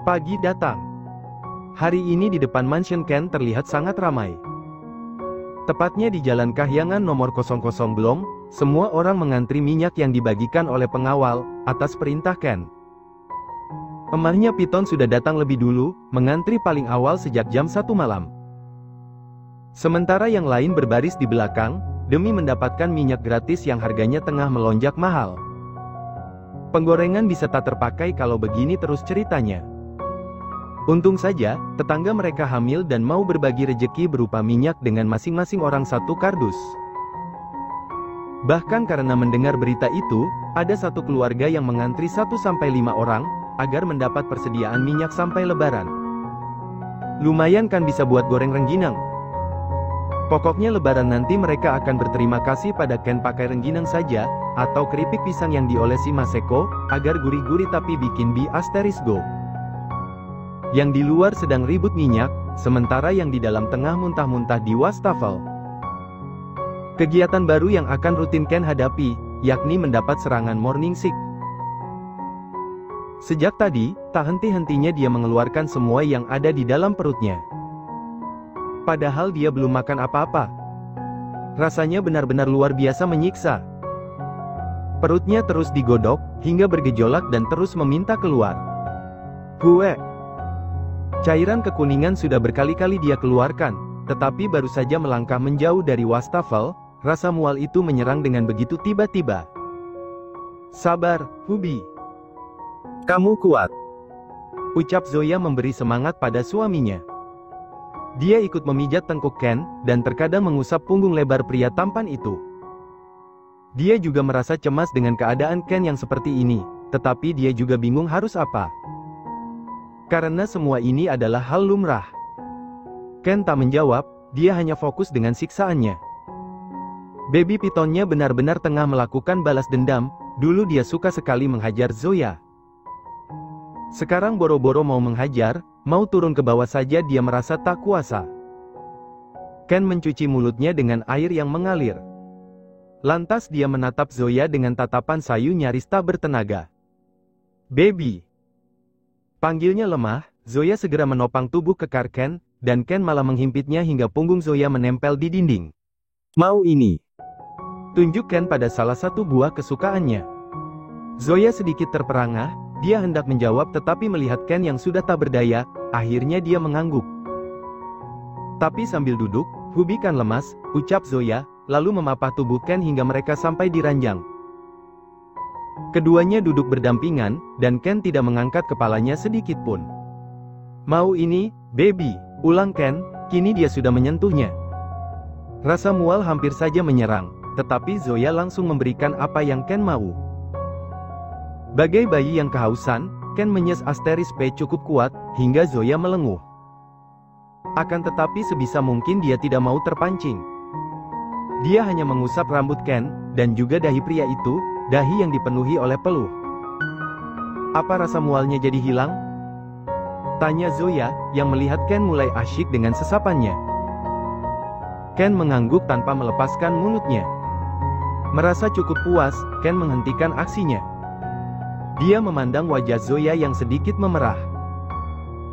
Pagi datang. Hari ini di depan mansion Ken terlihat sangat ramai. Tepatnya di Jalan Kahyangan nomor 00 Blong, semua orang mengantri minyak yang dibagikan oleh pengawal, atas perintah Ken. Emarnya Piton sudah datang lebih dulu, mengantri paling awal sejak jam 1 malam. Sementara yang lain berbaris di belakang, demi mendapatkan minyak gratis yang harganya tengah melonjak mahal. Penggorengan bisa tak terpakai kalau begini terus ceritanya. Untung saja, tetangga mereka hamil dan mau berbagi rejeki berupa minyak dengan masing-masing orang satu kardus. Bahkan karena mendengar berita itu, ada satu keluarga yang mengantri 1-5 orang, agar mendapat persediaan minyak sampai lebaran. Lumayan kan bisa buat goreng rengginang. Pokoknya lebaran nanti mereka akan berterima kasih pada Ken pakai rengginang saja, atau keripik pisang yang diolesi Maseko, agar gurih-gurih tapi bikin bi asteris go. Yang di luar sedang ribut minyak, sementara yang di dalam tengah muntah-muntah di wastafel. Kegiatan baru yang akan rutin Ken hadapi, yakni mendapat serangan morning sick. Sejak tadi, tak henti-hentinya dia mengeluarkan semua yang ada di dalam perutnya. Padahal dia belum makan apa-apa. Rasanya benar-benar luar biasa menyiksa. Perutnya terus digodok, hingga bergejolak dan terus meminta keluar. Gue. Cairan kekuningan sudah berkali-kali dia keluarkan, tetapi baru saja melangkah menjauh dari wastafel, rasa mual itu menyerang dengan begitu tiba-tiba. Sabar, Hubi. Kamu kuat. Ucap Zoya memberi semangat pada suaminya. Dia ikut memijat tengkuk Ken, dan terkadang mengusap punggung lebar pria tampan itu. Dia juga merasa cemas dengan keadaan Ken yang seperti ini, tetapi dia juga bingung harus apa. Karena semua ini adalah hal lumrah. Ken tak menjawab, dia hanya fokus dengan siksaannya. Baby Pitonnya benar-benar tengah melakukan balas dendam, dulu dia suka sekali menghajar Zoya. Sekarang boro-boro mau menghajar, mau turun ke bawah saja dia merasa tak kuasa. Ken mencuci mulutnya dengan air yang mengalir. Lantas dia menatap Zoya dengan tatapan sayu nyaris tak bertenaga. Baby. Panggilnya lemah, Zoya segera menopang tubuh kekar Ken, dan Ken malah menghimpitnya hingga punggung Zoya menempel di dinding. Mau ini. Tunjuk Ken pada salah satu buah kesukaannya. Zoya sedikit terperangah, dia hendak menjawab tetapi melihat Ken yang sudah tak berdaya, akhirnya dia mengangguk. Tapi sambil duduk, Hubi kan lemas, ucap Zoya, lalu memapah tubuh Ken hingga mereka sampai di ranjang. Keduanya duduk berdampingan, dan Ken tidak mengangkat kepalanya sedikit pun. Mau ini, baby, ulang Ken, kini dia sudah menyentuhnya. Rasa mual hampir saja menyerang, tetapi Zoya langsung memberikan apa yang Ken mau. Bagai bayi yang kehausan, Ken menyes asteris P cukup kuat, hingga Zoya melenguh. Akan tetapi sebisa mungkin dia tidak mau terpancing. Dia hanya mengusap rambut Ken, dan juga dahi pria itu, dahi yang dipenuhi oleh peluh. Apa rasa mualnya jadi hilang? Tanya Zoya, yang melihat Ken mulai asyik dengan sesapannya. Ken mengangguk tanpa melepaskan mulutnya. Merasa cukup puas, Ken menghentikan aksinya. Dia memandang wajah Zoya yang sedikit memerah.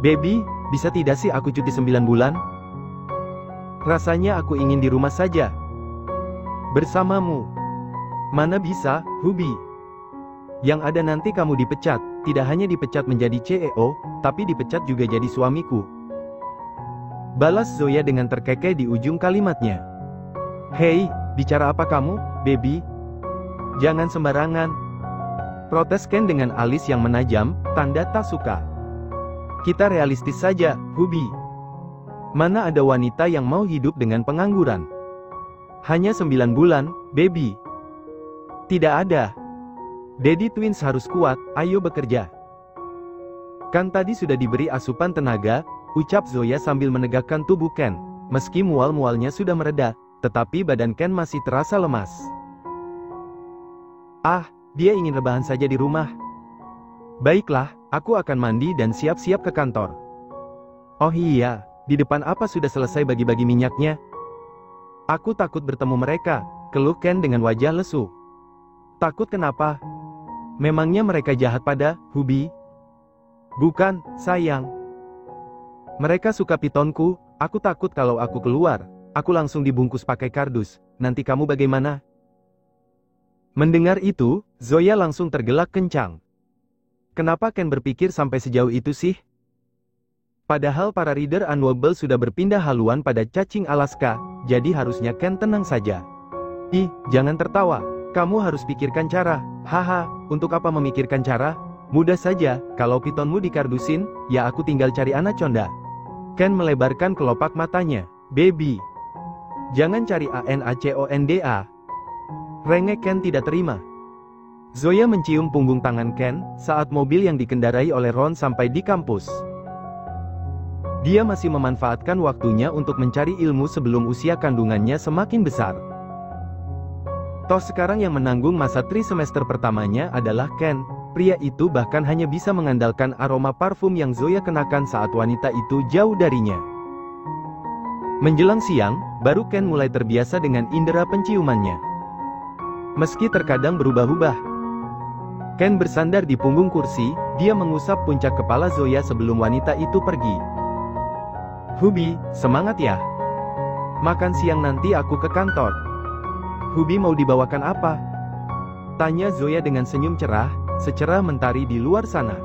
Baby, bisa tidak sih aku cuti 9 bulan? Rasanya aku ingin di rumah saja. Bersamamu. Mana bisa, Hubi. Yang ada nanti kamu dipecat, tidak hanya dipecat menjadi CEO, tapi dipecat juga jadi suamiku. Balas Zoya dengan terkekeh di ujung kalimatnya. Hei, bicara apa kamu, baby? Jangan sembarangan. Protes Ken dengan alis yang menajam, tanda tak suka. Kita realistis saja, Hubi. Mana ada wanita yang mau hidup dengan pengangguran? Hanya 9 bulan, baby. Tidak ada. Daddy Twins harus kuat, ayo bekerja. Kan tadi sudah diberi asupan tenaga, ucap Zoya sambil menegakkan tubuh Ken. Meski mual-mualnya sudah mereda, tetapi badan Ken masih terasa lemas. Ah, dia ingin rebahan saja di rumah. Baiklah, aku akan mandi dan siap-siap ke kantor. Oh iya, di depan apa sudah selesai bagi-bagi minyaknya? Aku takut bertemu mereka, keluh Ken dengan wajah lesu. Takut kenapa? Memangnya mereka jahat pada, Hubi? Bukan, sayang. Mereka suka pitonku, aku takut kalau aku keluar. Aku langsung dibungkus pakai kardus, nanti kamu bagaimana? Mendengar itu, Zoya langsung tergelak kencang. Kenapa Ken berpikir sampai sejauh itu sih? Padahal para reader Unwable sudah berpindah haluan pada cacing Alaska, jadi harusnya Ken tenang saja. Ih, jangan tertawa. Kamu harus pikirkan cara. Haha, untuk apa memikirkan cara? Mudah saja, kalau pitonmu dikardusin, ya aku tinggal cari anaconda. Ken melebarkan kelopak matanya. Baby. Jangan cari anaconda. Rengek Ken tidak terima. Zoya mencium punggung tangan Ken, saat mobil yang dikendarai oleh Ron sampai di kampus. Dia masih memanfaatkan waktunya untuk mencari ilmu sebelum usia kandungannya semakin besar. Toh sekarang yang menanggung masa semester pertamanya adalah Ken. Pria itu bahkan hanya bisa mengandalkan aroma parfum yang Zoya kenakan saat wanita itu jauh darinya. Menjelang siang, baru Ken mulai terbiasa dengan indera penciumannya. Meski terkadang berubah-ubah. Ken bersandar di punggung kursi, dia mengusap puncak kepala Zoya sebelum wanita itu pergi. Hubi, semangat ya. Makan siang nanti aku ke kantor. Hubi mau dibawakan apa? Tanya Zoya dengan senyum cerah, secerah mentari di luar sana.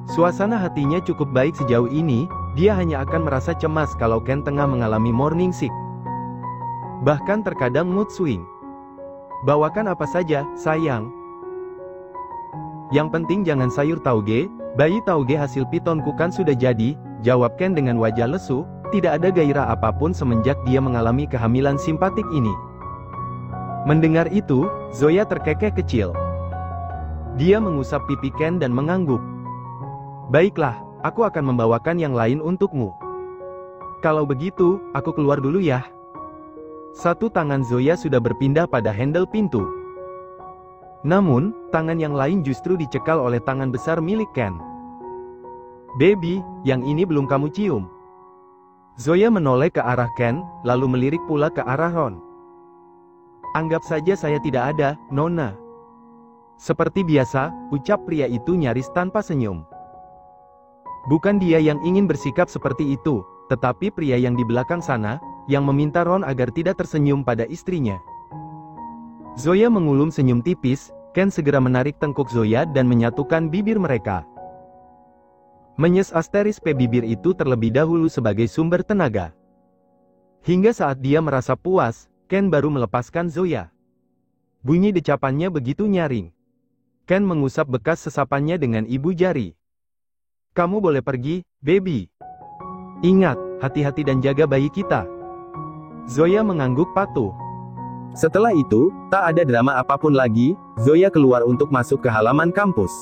Suasana hatinya cukup baik sejauh ini, dia hanya akan merasa cemas kalau Ken tengah mengalami morning sick. Bahkan terkadang mood swing. Bawakan apa saja, sayang. Yang penting jangan sayur tauge, bayi tauge hasil pitonku kan sudah jadi, jawab Ken dengan wajah lesu, tidak ada gairah apapun semenjak dia mengalami kehamilan simpatik ini. Mendengar itu, Zoya terkekeh kecil. Dia mengusap pipi Ken dan mengangguk. Baiklah, aku akan membawakan yang lain untukmu. Kalau begitu, aku keluar dulu ya. Satu tangan Zoya sudah berpindah pada handle pintu. Namun, tangan yang lain justru dicekal oleh tangan besar milik Ken. Baby, yang ini belum kamu cium. Zoya menoleh ke arah Ken, lalu melirik pula ke arah Ron. Anggap saja saya tidak ada, Nona. Seperti biasa, ucap pria itu nyaris tanpa senyum. Bukan dia yang ingin bersikap seperti itu, tetapi pria yang di belakang sana, yang meminta Ron agar tidak tersenyum pada istrinya. Zoya mengulum senyum tipis, Ken segera menarik tengkuk Zoya dan menyatukan bibir mereka. Menyes asteris P bibir itu terlebih dahulu sebagai sumber tenaga. Hingga saat dia merasa puas, Ken baru melepaskan Zoya. Bunyi decapannya begitu nyaring. Ken mengusap bekas sesapannya dengan ibu jari. Kamu boleh pergi, baby. Ingat, hati-hati dan jaga bayi kita. Zoya mengangguk patuh. Setelah itu, tak ada drama apapun lagi, Zoya keluar untuk masuk ke halaman kampus.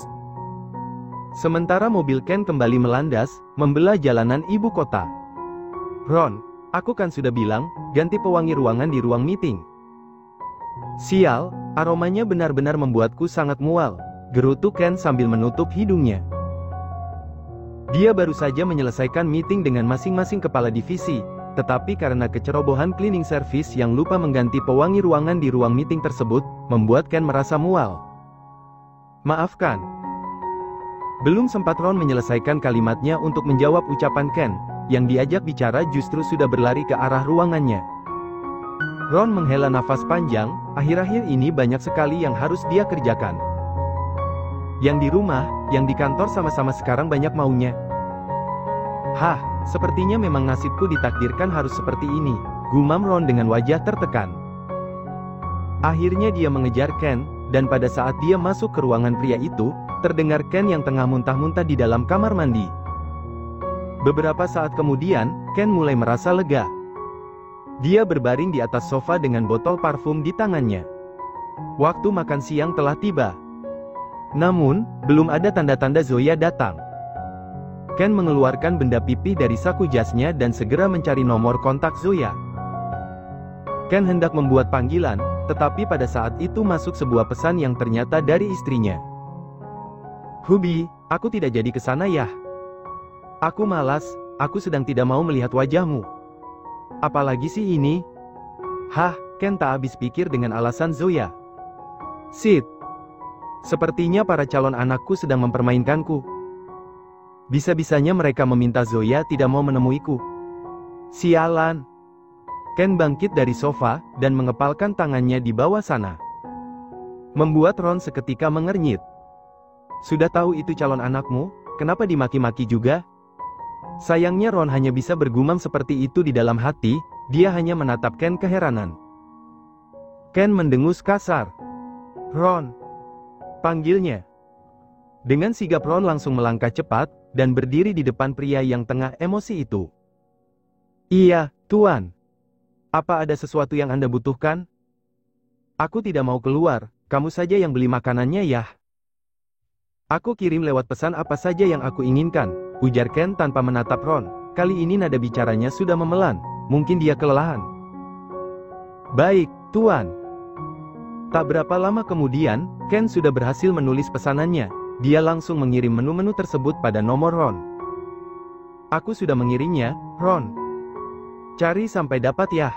Sementara mobil Ken kembali melandas, membelah jalanan ibu kota. Ron, aku kan sudah bilang, ganti pewangi ruangan di ruang meeting. Sial, aromanya benar-benar membuatku sangat mual, gerutu Ken sambil menutup hidungnya. Dia baru saja menyelesaikan meeting dengan masing-masing kepala divisi, tetapi karena kecerobohan cleaning service yang lupa mengganti pewangi ruangan di ruang meeting tersebut, membuat Ken merasa mual. Maafkan. Belum sempat Ron menyelesaikan kalimatnya untuk menjawab ucapan Ken, yang diajak bicara justru sudah berlari ke arah ruangannya. Ron menghela nafas panjang, akhir-akhir ini banyak sekali yang harus dia kerjakan. Yang di rumah, yang di kantor sama-sama sekarang banyak maunya. Hah, sepertinya memang nasibku ditakdirkan harus seperti ini, gumam Ron dengan wajah tertekan. Akhirnya dia mengejar Ken, dan pada saat dia masuk ke ruangan pria itu, terdengar Ken yang tengah muntah-muntah di dalam kamar mandi. Beberapa saat kemudian, Ken mulai merasa lega. Dia berbaring di atas sofa dengan botol parfum di tangannya. Waktu makan siang telah tiba. Namun, belum ada tanda-tanda Zoya datang. Ken mengeluarkan benda pipih dari saku jasnya dan segera mencari nomor kontak Zoya. Ken hendak membuat panggilan, tetapi pada saat itu masuk sebuah pesan yang ternyata dari istrinya. Hubi, aku tidak jadi ke sana ya. Aku malas, aku sedang tidak mau melihat wajahmu. Apalagi sih ini? Hah, Ken tak habis pikir dengan alasan Zoya. Sid. Sepertinya para calon anakku sedang mempermainkanku. Bisa-bisanya mereka meminta Zoya tidak mau menemuiku. Sialan. Ken bangkit dari sofa, dan mengepalkan tangannya di bawah sana. Membuat Ron seketika mengernyit. Sudah tahu itu calon anakmu, kenapa dimaki-maki juga? Sayangnya Ron hanya bisa bergumam seperti itu di dalam hati, dia hanya menatap Ken keheranan. Ken mendengus kasar. Ron. Panggilnya. Dengan sigap Ron langsung melangkah cepat, dan berdiri di depan pria yang tengah emosi itu. Iya, Tuan. Apa ada sesuatu yang Anda butuhkan? Aku tidak mau keluar, kamu saja yang beli makanannya ya. Aku kirim lewat pesan apa saja yang aku inginkan, ujar Ken tanpa menatap Ron. Kali ini nada bicaranya sudah memelan, mungkin dia kelelahan. Baik, Tuan. Tak berapa lama kemudian, Ken sudah berhasil menulis pesanannya. Dia langsung mengirim menu-menu tersebut pada nomor Ron. Aku sudah mengirimnya, Ron. Cari sampai dapat ya.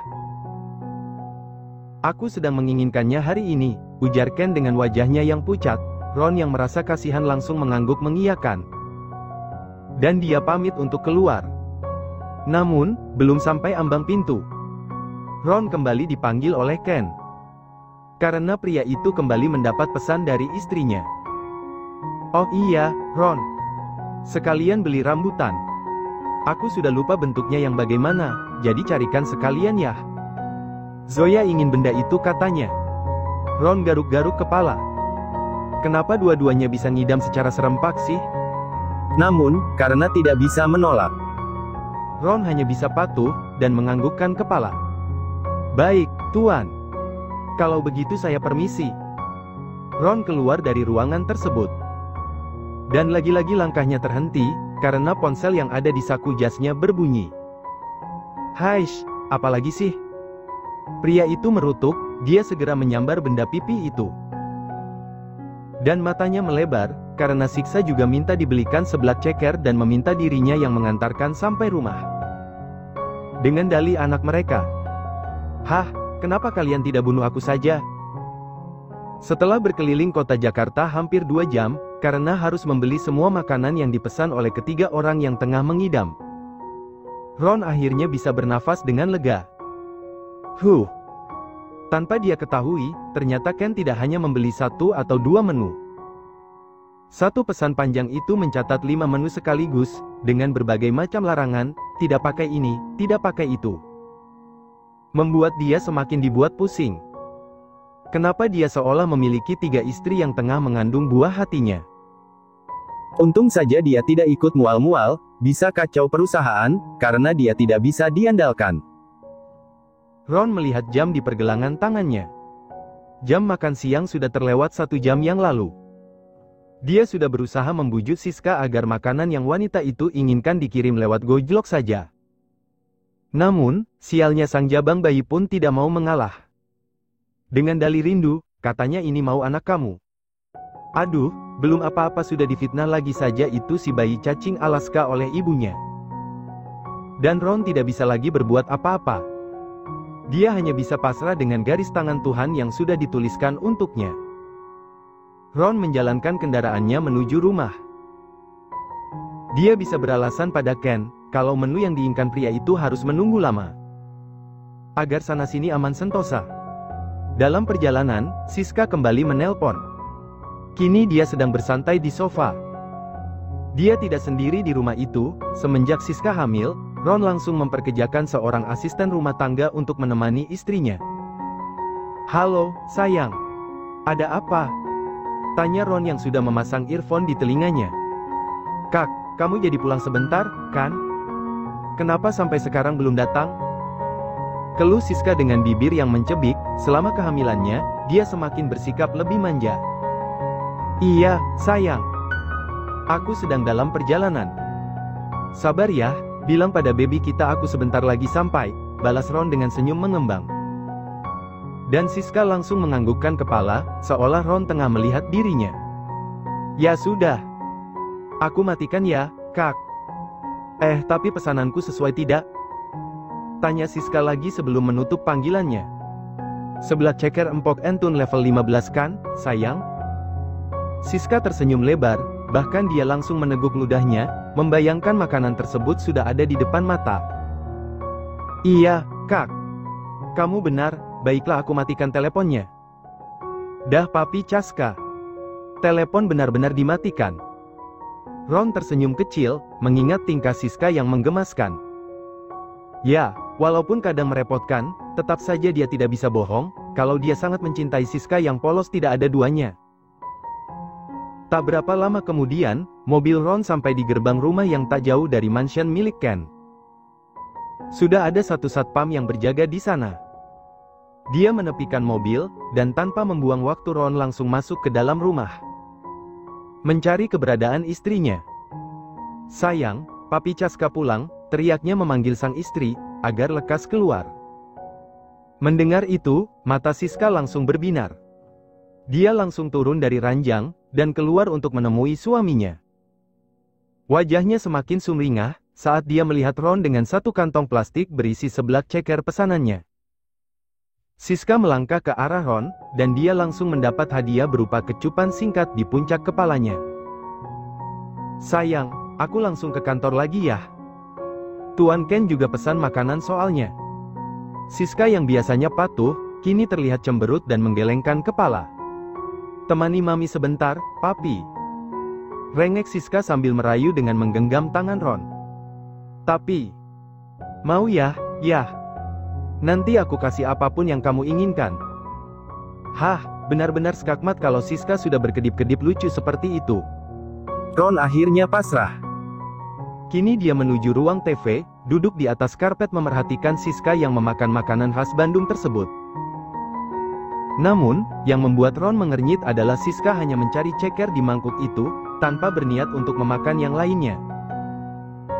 Aku sedang menginginkannya hari ini, ujar Ken dengan wajahnya yang pucat. Ron yang merasa kasihan langsung mengangguk mengiyakan. Dan dia pamit untuk keluar. Namun, belum sampai ambang pintu, Ron kembali dipanggil oleh Ken. Karena pria itu kembali mendapat pesan dari istrinya. Oh iya, Ron. Sekalian beli rambutan. Aku sudah lupa bentuknya yang bagaimana, jadi carikan sekalian ya. Zoya ingin benda itu katanya. Ron garuk-garuk kepala. Kenapa dua-duanya bisa ngidam secara serempak sih? Namun, karena tidak bisa menolak, Ron hanya bisa patuh, dan menganggukkan kepala. Baik, Tuan. Kalau begitu saya permisi. Ron keluar dari ruangan tersebut. Dan lagi-lagi langkahnya terhenti, karena ponsel yang ada di saku jasnya berbunyi. Haish, apalagi sih? Pria itu merutuk, dia segera menyambar benda pipi itu. Dan matanya melebar, karena Siksa juga minta dibelikan sebelah ceker dan meminta dirinya yang mengantarkan sampai rumah. Dengan dalih anak mereka. Hah, kenapa kalian tidak bunuh aku saja? Setelah berkeliling kota Jakarta hampir 2 jam, karena harus membeli semua makanan yang dipesan oleh ketiga orang yang tengah mengidam, Ron akhirnya bisa bernafas dengan lega. Tanpa dia ketahui, ternyata Ken tidak hanya membeli 1 atau 2 menu. Satu pesan panjang itu mencatat 5 menu sekaligus, dengan berbagai macam larangan, tidak pakai ini, tidak pakai itu. Membuat dia semakin dibuat pusing. Kenapa dia seolah memiliki 3 istri yang tengah mengandung buah hatinya? Untung saja dia tidak ikut mual-mual, bisa kacau perusahaan, karena dia tidak bisa diandalkan. Ron melihat jam di pergelangan tangannya. Jam makan siang sudah terlewat 1 jam yang lalu. Dia sudah berusaha membujuk Siska agar makanan yang wanita itu inginkan dikirim lewat Gojlok saja. Namun, sialnya sang jabang bayi pun tidak mau mengalah. Dengan dalih rindu, katanya ini mau anak kamu. Aduh, belum apa-apa sudah difitnah lagi saja itu si bayi cacing Alaska oleh ibunya. Dan Ron tidak bisa lagi berbuat apa-apa. Dia hanya bisa pasrah dengan garis tangan Tuhan yang sudah dituliskan untuknya. Ron menjalankan kendaraannya menuju rumah. Dia bisa beralasan pada Ken, kalau menu yang diinginkan pria itu harus menunggu lama. Agar sana-sini aman sentosa. Dalam perjalanan, Siska kembali menelpon. Kini dia sedang bersantai di sofa. Dia tidak sendiri di rumah itu, semenjak Siska hamil, Ron langsung memperkerjakan seorang asisten rumah tangga untuk menemani istrinya. Halo, sayang. Ada apa? Tanya Ron yang sudah memasang earphone di telinganya. Kak, kamu jadi pulang sebentar, kan? Kenapa sampai sekarang belum datang? Keluh Siska dengan bibir yang mencebik, selama kehamilannya, dia semakin bersikap lebih manja. Iya, sayang. Aku sedang dalam perjalanan. Sabar ya, bilang pada baby kita aku sebentar lagi sampai, balas Ron dengan senyum mengembang. Dan Siska langsung menganggukkan kepala, seolah Ron tengah melihat dirinya. Ya sudah. Aku matikan ya, Kak. Tapi pesananku sesuai tidak? Tanya Siska lagi sebelum menutup panggilannya. Sebelah ceker empok entun level 15 kan, sayang? Siska tersenyum lebar, bahkan dia langsung meneguk ludahnya, membayangkan makanan tersebut sudah ada di depan mata. Iya, Kak. Kamu benar, baiklah aku matikan teleponnya. Dah Papi Chaska. Telepon benar-benar dimatikan. Ron tersenyum kecil, mengingat tingkah Siska yang menggemaskan. Ya, walaupun kadang merepotkan, tetap saja dia tidak bisa bohong, kalau dia sangat mencintai Siska yang polos tidak ada duanya. Tak berapa lama kemudian, mobil Ron sampai di gerbang rumah yang tak jauh dari mansion milik Ken. Sudah ada satu satpam yang berjaga di sana. Dia menepikan mobil, dan tanpa membuang waktu Ron langsung masuk ke dalam rumah. Mencari keberadaan istrinya. Sayang, Papi Chaska pulang, teriaknya memanggil sang istri, agar lekas keluar. Mendengar itu, mata Siska langsung berbinar. Dia langsung turun dari ranjang, dan keluar untuk menemui suaminya. Wajahnya semakin sumringah, saat dia melihat Ron dengan satu kantong plastik berisi seblak ceker pesanannya. Siska melangkah ke arah Ron, dan dia langsung mendapat hadiah berupa kecupan singkat di puncak kepalanya. Sayang, aku langsung ke kantor lagi ya. Tuan Ken juga pesan makanan soalnya. Siska yang biasanya patuh, kini terlihat cemberut dan menggelengkan kepala. Temani Mami sebentar, Papi. Rengek Siska sambil merayu dengan menggenggam tangan Ron. Tapi, mau ya, ya. Nanti aku kasih apapun yang kamu inginkan. Hah, benar-benar skakmat kalau Siska sudah berkedip-kedip lucu seperti itu. Ron akhirnya pasrah. Kini dia menuju ruang TV, duduk di atas karpet memerhatikan Siska yang memakan makanan khas Bandung tersebut. Namun, yang membuat Ron mengernyit adalah Siska hanya mencari ceker di mangkuk itu, tanpa berniat untuk memakan yang lainnya.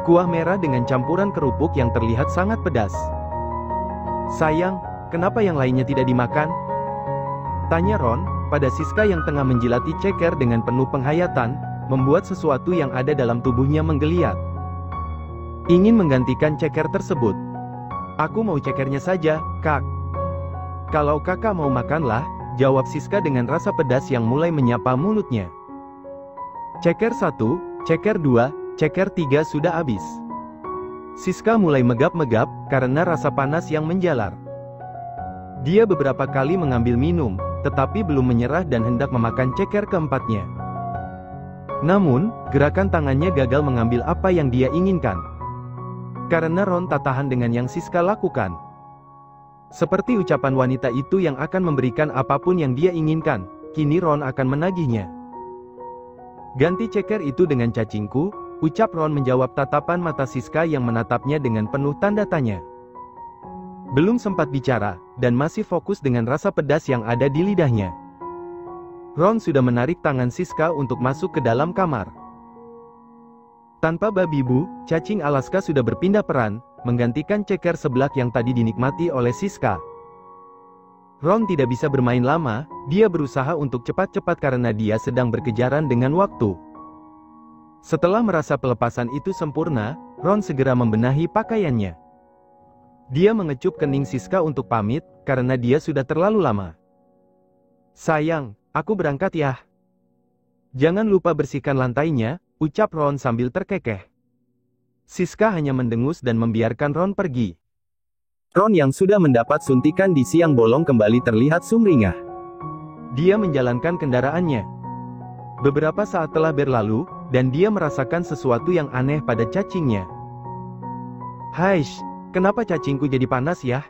Kuah merah dengan campuran kerupuk yang terlihat sangat pedas. Sayang, kenapa yang lainnya tidak dimakan? Tanya Ron, pada Siska yang tengah menjilati ceker dengan penuh penghayatan, membuat sesuatu yang ada dalam tubuhnya menggeliat. Ingin menggantikan ceker tersebut. Aku mau cekernya saja, Kak. Kalau kakak mau makanlah, jawab Siska dengan rasa pedas yang mulai menyapa mulutnya. Ceker 1, ceker 2, ceker 3 sudah habis. Siska mulai megap-megap, karena rasa panas yang menjalar. Dia beberapa kali mengambil minum, tetapi belum menyerah dan hendak memakan ceker keempatnya. Namun, gerakan tangannya gagal mengambil apa yang dia inginkan. Karena Ron tak tahan dengan yang Siska lakukan. Seperti ucapan wanita itu yang akan memberikan apapun yang dia inginkan, kini Ron akan menagihnya. Ganti ceker itu dengan cacingku, ucap Ron menjawab tatapan mata Siska yang menatapnya dengan penuh tanda tanya. Belum sempat bicara, dan masih fokus dengan rasa pedas yang ada di lidahnya. Ron sudah menarik tangan Siska untuk masuk ke dalam kamar. Tanpa babi bu, cacing Alaska sudah berpindah peran, menggantikan ceker seblak yang tadi dinikmati oleh Siska. Ron tidak bisa bermain lama, dia berusaha untuk cepat-cepat karena dia sedang berkejaran dengan waktu. Setelah merasa pelepasan itu sempurna, Ron segera membenahi pakaiannya. Dia mengecup kening Siska untuk pamit, karena dia sudah terlalu lama. Sayang, aku berangkat ya. Jangan lupa bersihkan lantainya, ucap Ron sambil terkekeh. Siska hanya mendengus dan membiarkan Ron pergi. Ron yang sudah mendapat suntikan di siang bolong kembali terlihat sumringah. Dia menjalankan kendaraannya. Beberapa saat telah berlalu, dan dia merasakan sesuatu yang aneh pada cacingnya. Haish, kenapa cacingku jadi panas ya?